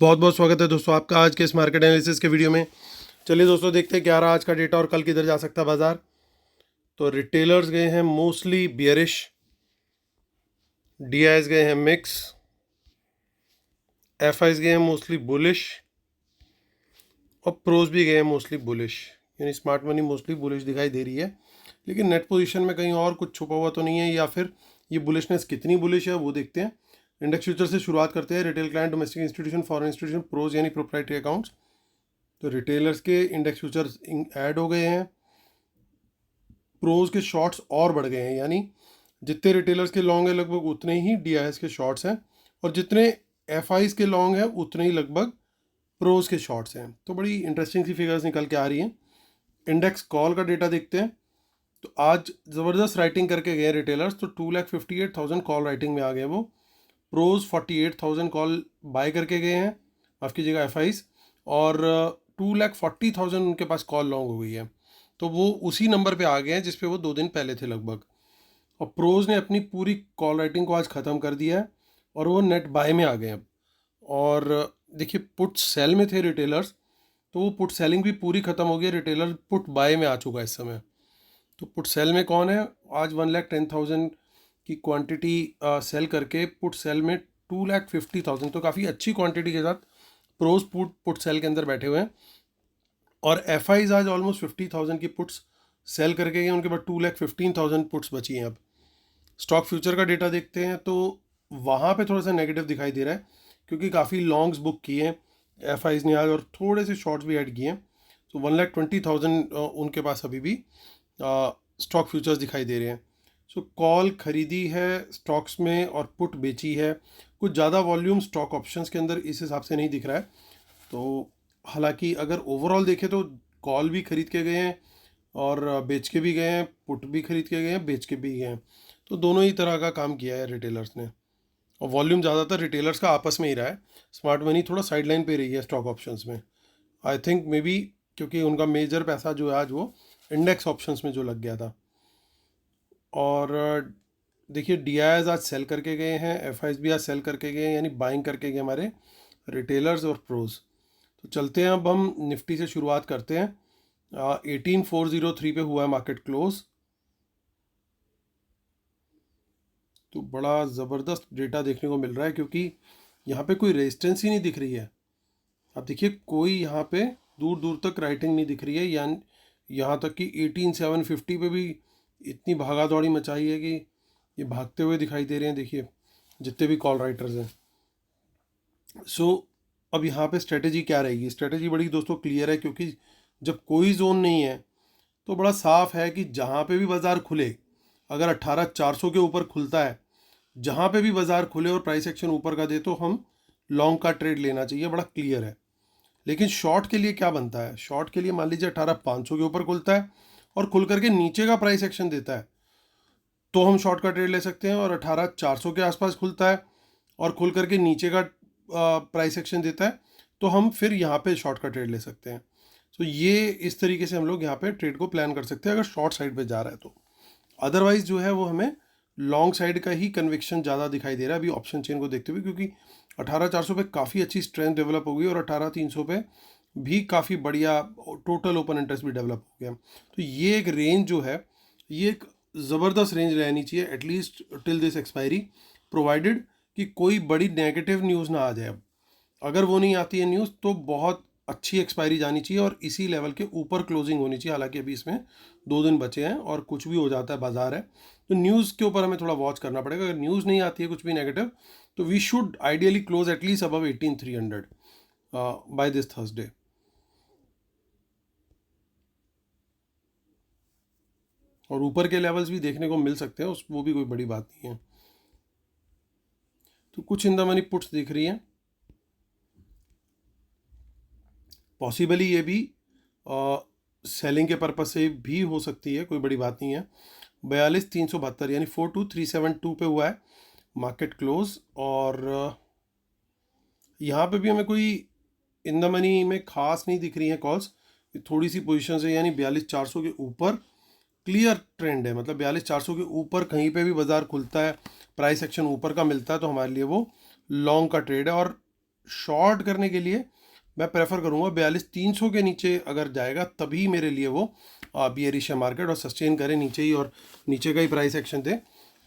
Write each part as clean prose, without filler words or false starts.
बहुत बहुत स्वागत है दोस्तों आपका आज के इस मार्केट एनालिसिस के वीडियो में। चलिए दोस्तों देखते हैं क्या रहा आज का डेटा और कल किधर जा सकता है बाजार। तो रिटेलर्स गए हैं मोस्टली बियरिश, डीआईएस गए हैं मिक्स, एफआईस गए हैं मोस्टली बुलिश और प्रोज भी गए हैं मोस्टली बुलिश। यानी स्मार्ट मनी मोस्टली बुलिश दिखाई दे रही है, लेकिन नेट पोजीशन में कहीं और कुछ छुपा हुआ तो नहीं है, या फिर ये बुलिशनेस कितनी बुलिश है वो देखते हैं। इंडेक्स फ्यूचर से शुरुआत करते हैं। Retail client, domestic institution, foreign institution, pros यानी प्रोप्राइटरी अकाउंट्स। तो रिटेलर्स के इंडेक्स फ्यूचर्स ऐड हो गए हैं, प्रोज के शॉर्ट्स और बढ़ गए हैं, यानी जितने रिटेलर्स के लॉन्ग है लगभग उतने ही डीआईएस के शॉर्ट्स हैं, और जितने एफआईज के लॉन्ग हैं उतने ही लगभग प्रोज के शॉर्ट्स हैं। तो बड़ी इंटरेस्टिंग सी फिगर्स निकल के आ रही हैं। इंडेक्स कॉल का डेटा देखते हैं। तो आज ज़बरदस्त राइटिंग करके गए रिटेलर्स, तो 2,58,000 कॉल राइटिंग में आ गए वो। प्रोज 48,000 कॉल बाय करके गए हैं, माफ़ कीजिएगा एफआईज, और 2,40,000 उनके पास कॉल लॉन्ग हो गई है। तो वो उसी नंबर पे आ गए हैं जिस पे वो 2 दिन पहले थे लगभग। और प्रोज ने अपनी पूरी कॉल राइटिंग को आज ख़त्म कर दिया है और वो नेट बाय में आ गए अब। और देखिए पुट सेल में थे रिटेलर्स, तो वो पुट सेलिंग भी पूरी ख़त्म हो गई। रिटेलर पुट बाय में आ चुका है इस समय। तो पुट सेल में कौन है? आज 1,10,000 की क्वांटिटी सेल करके पुट सेल में 2,50,000, तो काफ़ी अच्छी क्वांटिटी के साथ प्रोज पुट सेल के अंदर बैठे हुए हैं। और एफ आईज आज ऑलमोस्ट 50,000 की पुट्स सेल करके गए, उनके बाद 2,15,000 पुट्स बची हैं अब। स्टॉक फ्यूचर का डेटा देखते हैं तो वहाँ पे थोड़ा सा नेगेटिव दिखाई दे रहा है, क्योंकि काफ़ी लॉन्ग्स बुक किए हैं एफ आईज ने आज, और थोड़े से शॉर्ट्स भी ऐड किए हैं। तो 1,20,000 उनके पास अभी भी स्टॉक फ्यूचर्स दिखाई दे रहे हैं। सो कॉल खरीदी है स्टॉक्स में और पुट बेची है। कुछ ज़्यादा वॉल्यूम स्टॉक ऑप्शंस के अंदर इस हिसाब से नहीं दिख रहा है। तो हालांकि अगर ओवरऑल देखें तो कॉल भी खरीद के गए हैं और बेच के भी गए हैं, पुट भी खरीद के गए हैं, बेच के भी गए हैं। तो दोनों ही तरह का काम किया है रिटेलर्स ने, और वॉल्यूम ज़्यादातर रिटेलर्स का आपस में ही रहा है। स्मार्ट मनी थोड़ा साइड लाइन पे रही है स्टॉक ऑप्शंस में। आई थिंक मे बी क्योंकि उनका मेजर पैसा जो है आज वो इंडेक्स ऑप्शंस में जो लग गया था। और देखिए डीआईएस आज सेल करके गए हैं, एफआईज भी आज सेल करके गए हैं, यानी बाइंग करके गए हमारे रिटेलर्स और प्रोज। तो चलते हैं अब हम निफ्टी से शुरुआत करते हैं। 18,403 पे हुआ है मार्केट क्लोज। तो बड़ा ज़बरदस्त डेटा देखने को मिल रहा है, क्योंकि यहाँ पे कोई रेजिस्टेंस ही नहीं दिख रही है। अब देखिए कोई यहाँ पे दूर दूर तक राइटिंग नहीं दिख रही है, यानी यहाँ तक कि 18,750 पे भी इतनी भागा दौड़ी मचाई है कि ये भागते हुए दिखाई दे रहे हैं। देखिए जितने भी कॉल राइटर्स हैं। सो अब यहाँ पे स्ट्रेटेजी क्या रहेगी? स्ट्रेटेजी बड़ी दोस्तों क्लियर है, क्योंकि जब कोई जोन नहीं है तो बड़ा साफ है कि जहाँ पे भी बाज़ार खुले, अगर 18,400 के ऊपर खुलता है, जहाँ पे भी बाज़ार खुले और प्राइस एक्शन ऊपर का दे, तो हम लॉन्ग का ट्रेड लेना चाहिए, बड़ा क्लियर है। लेकिन शॉर्ट के लिए क्या बनता है? शॉर्ट के लिए मान लीजिए 18,500 के ऊपर खुलता है और खुल करके नीचे का प्राइस एक्शन देता है, तो हम शॉर्ट का ट्रेड ले सकते हैं। और 18,400 के आसपास खुलता है और खुल करके नीचे का प्राइस एक्शन देता है, तो हम फिर यहाँ पे शॉर्ट का ट्रेड ले सकते हैं। तो ये इस तरीके से हम लोग यहाँ पे ट्रेड को प्लान कर सकते हैं अगर शॉर्ट साइड पे जा रहा है तो। अदरवाइज जो है वो हमें लॉन्ग साइड का ही कन्विक्शन ज़्यादा दिखाई दे रहा है अभी ऑप्शन चेन को देखते हुए, क्योंकि 18,400 पे काफ़ी अच्छी स्ट्रेंथ डेवलप हो गई और 18,300 पे भी काफ़ी बढ़िया टोटल ओपन इंटरेस्ट भी डेवलप हो गया। तो ये एक रेंज जो है, ये एक ज़बरदस्त रेंज रहनी चाहिए at least till this expiry, provided कि कोई बड़ी नेगेटिव न्यूज़ ना आ जाए। अब अगर वो नहीं आती है न्यूज़ तो बहुत अच्छी एक्सपायरी जानी चाहिए और इसी लेवल के ऊपर क्लोजिंग होनी चाहिए। हालांकि अभी इसमें 2 दिन बचे हैं और कुछ भी हो जाता है, बाजार है, तो न्यूज़ के ऊपर हमें थोड़ा वॉच करना पड़ेगा। अगर न्यूज़ नहीं आती है कुछ भी नेगेटिव, तो we should ideally close at least above 18,300 by this Thursday. और ऊपर के लेवल्स भी देखने को मिल सकते हैं, उस वो भी कोई बड़ी बात नहीं है। तो कुछ इन द मनी पुट्स दिख रही हैं, पॉसिबली ये भी सेलिंग के पर्पज से भी हो सकती है, कोई बड़ी बात नहीं है। 42,372 यानी 42,372 पे हुआ है मार्केट क्लोज। और यहाँ पे भी हमें कोई इन द मनी में खास नहीं दिख रही हैं कॉल्स, थोड़ी सी पोजीशन है, यानी 42,400 के ऊपर क्लियर ट्रेंड है। मतलब 42,400 के ऊपर कहीं पे भी बाज़ार खुलता है, प्राइस एक्शन ऊपर का मिलता है, तो हमारे लिए वो लॉन्ग का ट्रेड है। और शॉर्ट करने के लिए मैं प्रेफर करूँगा 42,300 के नीचे अगर जाएगा तभी मेरे लिए वो बियरिश है मार्केट, और सस्टेन करे नीचे ही और नीचे का ही प्राइस एक्शन थे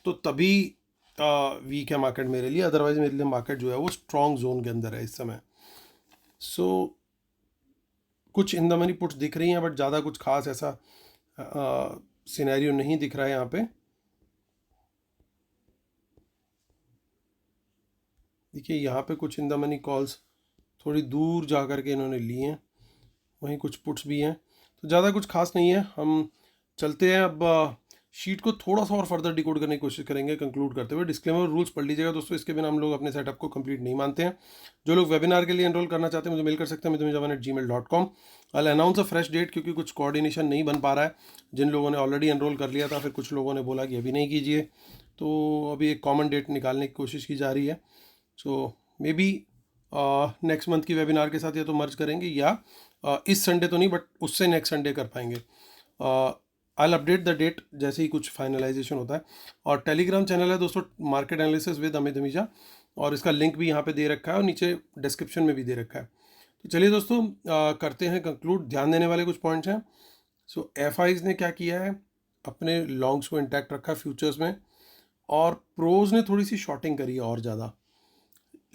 तो तभी वीक है मार्केट मेरे लिए। अदरवाइज मेरे लिए मार्केट जो है वो स्ट्रॉन्ग जोन के अंदर है इस समय। सो कुछ इन द मनी पुट्स दिख रही हैं बट ज़्यादा कुछ खास ऐसा सिनेरियो नहीं दिख रहा है यहाँ पे। देखिए यहाँ पे कुछ इन द मनी कॉल्स थोड़ी दूर जा कर के इन्होंने लिए हैं, वहीं कुछ पुट्स भी हैं, तो ज़्यादा कुछ खास नहीं है। हम चलते हैं अब शीट को थोड़ा सा और फर्दर डिकोड करने की कोशिश करेंगे कंक्लूड करते हुए। डिस्क्लेमर रूल्स पढ़ लीजिएगा दोस्तों, इसके बिना हम लोग अपने सेटअप को कंप्लीट नहीं मानते हैं। जो लोग वेबिनार के लिए एनरोल करना चाहते हैं मुझे मेल कर सकते हैं midhunjavan@gmail.com। I announce a fresh date क्योंकि कुछ कोऑर्डिनेशन नहीं बन पा रहा है। जिन लोगों ने ऑलरेडी एनरोल कर लिया था फिर कुछ लोगों ने बोला कि अभी नहीं कीजिए, तो अभी एक कॉमन डेट निकालने की कोशिश की जा रही है। सो मे बी नेक्स्ट मंथ की वेबिनार के साथ या तो मर्ज करेंगे या इस संडे तो नहीं बट उससे नेक्स्ट संडे कर पाएंगे। आई अपडेट द डेट जैसे ही कुछ फाइनलाइजेशन होता है। और टेलीग्राम चैनल है दोस्तों मार्केट एनालिसिस विद अमित हमीजा, और इसका लिंक भी यहाँ पे दे रखा है और नीचे डिस्क्रिप्शन में भी दे रखा है। तो चलिए दोस्तों करते हैं कंक्लूड। ध्यान देने वाले कुछ पॉइंट्स हैं। सो एफआईज ने क्या किया है, अपने लॉन्ग्स को इंटैक्ट रखा फ्यूचर्स में, और प्रोज ने थोड़ी सी शॉर्टिंग करी है और ज़्यादा,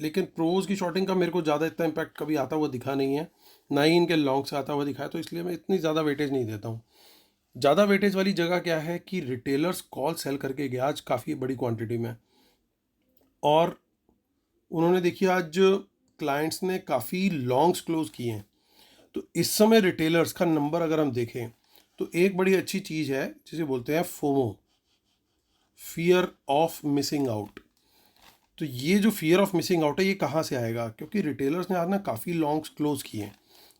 लेकिन प्रोज की शॉर्टिंग का मेरे को ज़्यादा इतना इम्पैक्ट कभी आता हुआ दिखा नहीं है, ना ही इनके लॉन्ग से आता हुआ दिखा है, तो इसलिए मैं इतनी ज़्यादा वेटेज नहीं देता हूँ। ज़्यादा वेटेज वाली जगह क्या है कि रिटेलर्स कॉल सेल करके गया आज काफ़ी बड़ी क्वांटिटी में, और उन्होंने देखिए आज क्लाइंट्स ने काफ़ी लॉन्ग्स क्लोज किए हैं। तो इस समय रिटेलर्स का नंबर अगर हम देखें तो एक बड़ी अच्छी चीज़ है जिसे बोलते हैं FOMO, fear of missing out. तो ये जो फियर ऑफ मिसिंग आउट है ये कहाँ से आएगा, क्योंकि रिटेलर्स ने आज ना काफ़ी लॉन्ग्स क्लोज किए हैं,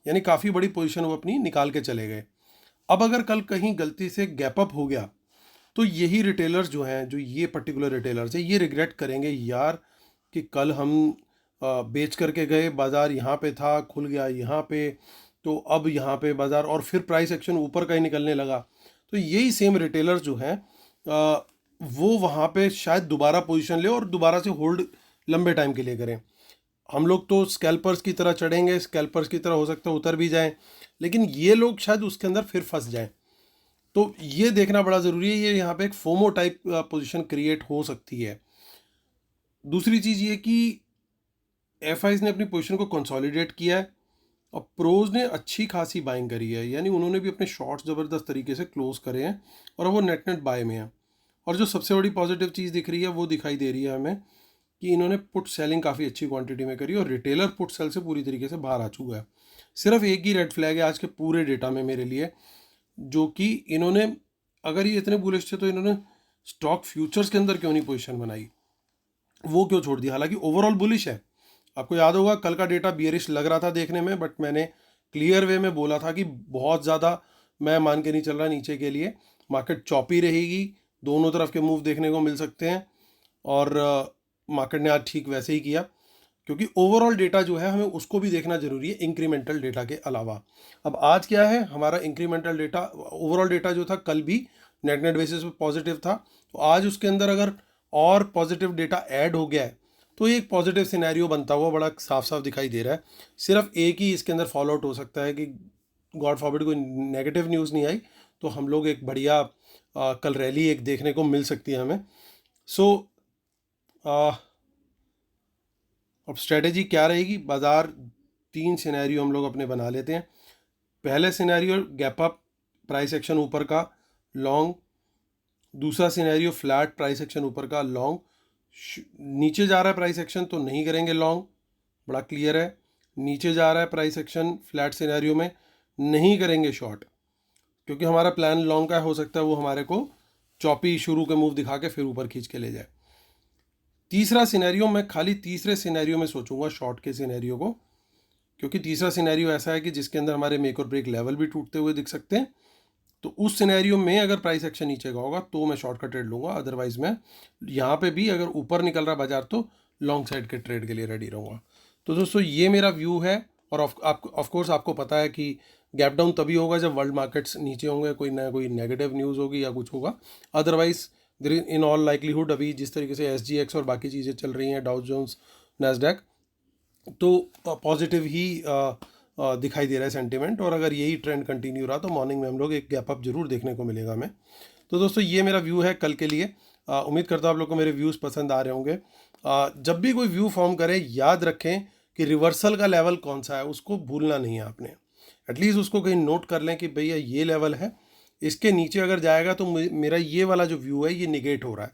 यानी काफ़ी बड़ी पोजीशन वो अपनी निकाल के चले गए। अब अगर कल कहीं गलती से गैप अप हो गया तो यही रिटेलर्स जो हैं, जो ये पर्टिकुलर रिटेलर्स है, ये रिग्रेट करेंगे यार कि कल हम बेच करके गए, बाज़ार यहाँ पे था, खुल गया यहाँ पे, तो अब यहाँ पे बाज़ार और फिर प्राइस एक्शन ऊपर का ही निकलने लगा। तो यही सेम रिटेलर्स जो हैं वो वहाँ पे शायद दोबारा पोजीशन ले और दोबारा से होल्ड लंबे टाइम के लिए करें। हम लोग तो स्कैल्पर्स की तरह चढ़ेंगे, स्कैल्पर्स की तरह हो सकता है उतर भी जाएं, लेकिन ये लोग शायद उसके अंदर फिर फंस जाएं। तो ये देखना बड़ा ज़रूरी है, ये यहाँ पे एक फोमो टाइप पोजीशन क्रिएट हो सकती है। दूसरी चीज़ ये कि एफआईज ने अपनी पोजीशन को कंसोलिडेट किया है और प्रोज ने अच्छी खासी बाइंग करी है, यानी उन्होंने भी अपने शॉर्ट्स ज़बरदस्त तरीके से क्लोज करे हैं और वो नेट नेट बाय में है। और जो सबसे बड़ी पॉजिटिव चीज़ दिख रही है वो दिखाई दे रही है हमें कि इन्होंने पुट सेलिंग काफ़ी अच्छी क्वांटिटी में करी और रिटेलर पुट सेल से पूरी तरीके से बाहर आ चुका है। सिर्फ एक ही रेड फ्लैग है आज के पूरे डेटा में मेरे लिए, जो कि इन्होंने, अगर ये इतने बुलिश थे तो इन्होंने स्टॉक फ्यूचर्स के अंदर क्यों नहीं पोजीशन बनाई, वो क्यों छोड़ दिया। हालांकि ओवरऑल बुलिश है। आपको याद होगा कल का डेटा बियरिश लग रहा था देखने में, बट मैंने क्लियर वे में बोला था कि बहुत ज़्यादा मैं मान के नहीं चल रहा नीचे के लिए, मार्केट चॉपी रहेगी, दोनों तरफ के मूव देखने को मिल सकते हैं। और मार्केट ने आज ठीक वैसे ही किया, क्योंकि ओवरऑल डेटा जो है हमें उसको भी देखना जरूरी है इंक्रीमेंटल डेटा के अलावा। अब आज क्या है हमारा इंक्रीमेंटल डेटा, ओवरऑल डेटा जो था कल भी नेट नेट बेसिस पे पॉजिटिव था, तो आज उसके अंदर अगर और पॉजिटिव डेटा ऐड हो गया है तो एक पॉजिटिव सिनेरियो बनता हुआ बड़ा साफ साफ दिखाई दे रहा है। सिर्फ एक ही इसके अंदर फॉलो आउट हो सकता है कि गॉड फॉरबिड कोई नेगेटिव न्यूज़ नहीं आई तो हम लोग एक बढ़िया कल रैली एक देखने को मिल सकती है हमें। सो अब स्ट्रेटेजी क्या रहेगी, बाज़ार 3 सिनेरियो हम लोग अपने बना लेते हैं। पहले scenario gap up, price action ऊपर का लॉन्ग। दूसरा सिनेरियो फ्लैट, प्राइस एक्शन ऊपर का लॉन्ग। नीचे जा रहा है प्राइस एक्शन तो नहीं करेंगे लॉन्ग, बड़ा क्लियर है। नीचे जा रहा है प्राइस एक्शन फ्लैट सिनेरियो में नहीं करेंगे शॉर्ट, क्योंकि हमारा प्लान लॉन्ग का हो सकता है वो हमारे को चॉपी शुरू के मूव दिखा के फिर ऊपर खींच के ले जाए। तीसरा सिनेरियो मैं खाली तीसरे सिनेरियो में सोचूंगा शॉर्ट के सिनेरियो को, क्योंकि तीसरा सिनेरियो ऐसा है कि जिसके अंदर हमारे मेक और ब्रेक लेवल भी टूटते हुए दिख सकते हैं। तो उस सिनेरियो में अगर प्राइस एक्शन नीचे का होगा तो मैं शॉर्ट का ट्रेड लूँगा, अदरवाइज मैं यहाँ पे भी अगर ऊपर निकल रहा बाजार तो लॉन्ग साइड के ट्रेड के लिए रेडी रहूँगा। तो दोस्तों ये मेरा व्यू है। और ऑफकोर्स आपको पता है कि गैप डाउन तभी होगा जब वर्ल्ड मार्केट्स नीचे होंगे, कोई ना कोई नेगेटिव न्यूज़ होगी या कुछ होगा। अदरवाइज इन ऑल लाइकलीहुड अभी जिस तरीके से SGX और बाकी चीज़ें चल रही हैं, डाउ जोन्स, नैस्डैक, तो पॉजिटिव ही दिखाई दे रहा है सेंटिमेंट, और अगर यही ट्रेंड कंटिन्यू रहा तो मॉर्निंग में हम लोग एक गैप अप जरूर देखने को मिलेगा हमें। तो दोस्तों ये मेरा व्यू है कल के लिए। उम्मीद करता हूँ आप लोग को मेरे व्यूज़ पसंद आ रहे होंगे। जब भी कोई व्यू फॉर्म करें, याद रखें कि रिवर्सल का लेवल कौन सा है, उसको भूलना नहीं है आपने। एटलीस्ट उसको कहीं नोट कर लें कि भैया ये लेवल है, इसके नीचे अगर जाएगा तो मेरा ये वाला जो व्यू है ये निगेट हो रहा है।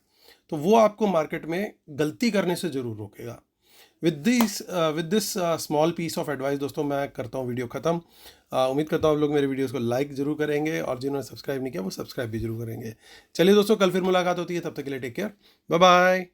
तो वो आपको मार्केट में गलती करने से ज़रूर रोकेगा। With this small piece of advice दोस्तों, मैं करता हूँ वीडियो ख़त्म। उम्मीद करता हूँ आप लोग मेरे वीडियोस को लाइक ज़रूर करेंगे, और जिन्होंने सब्सक्राइब नहीं किया वो सब्सक्राइब भी जरूर करेंगे। चलिए दोस्तों, कल फिर मुलाकात होती है, तब तक के लिए टेक केयर, बाय बाय।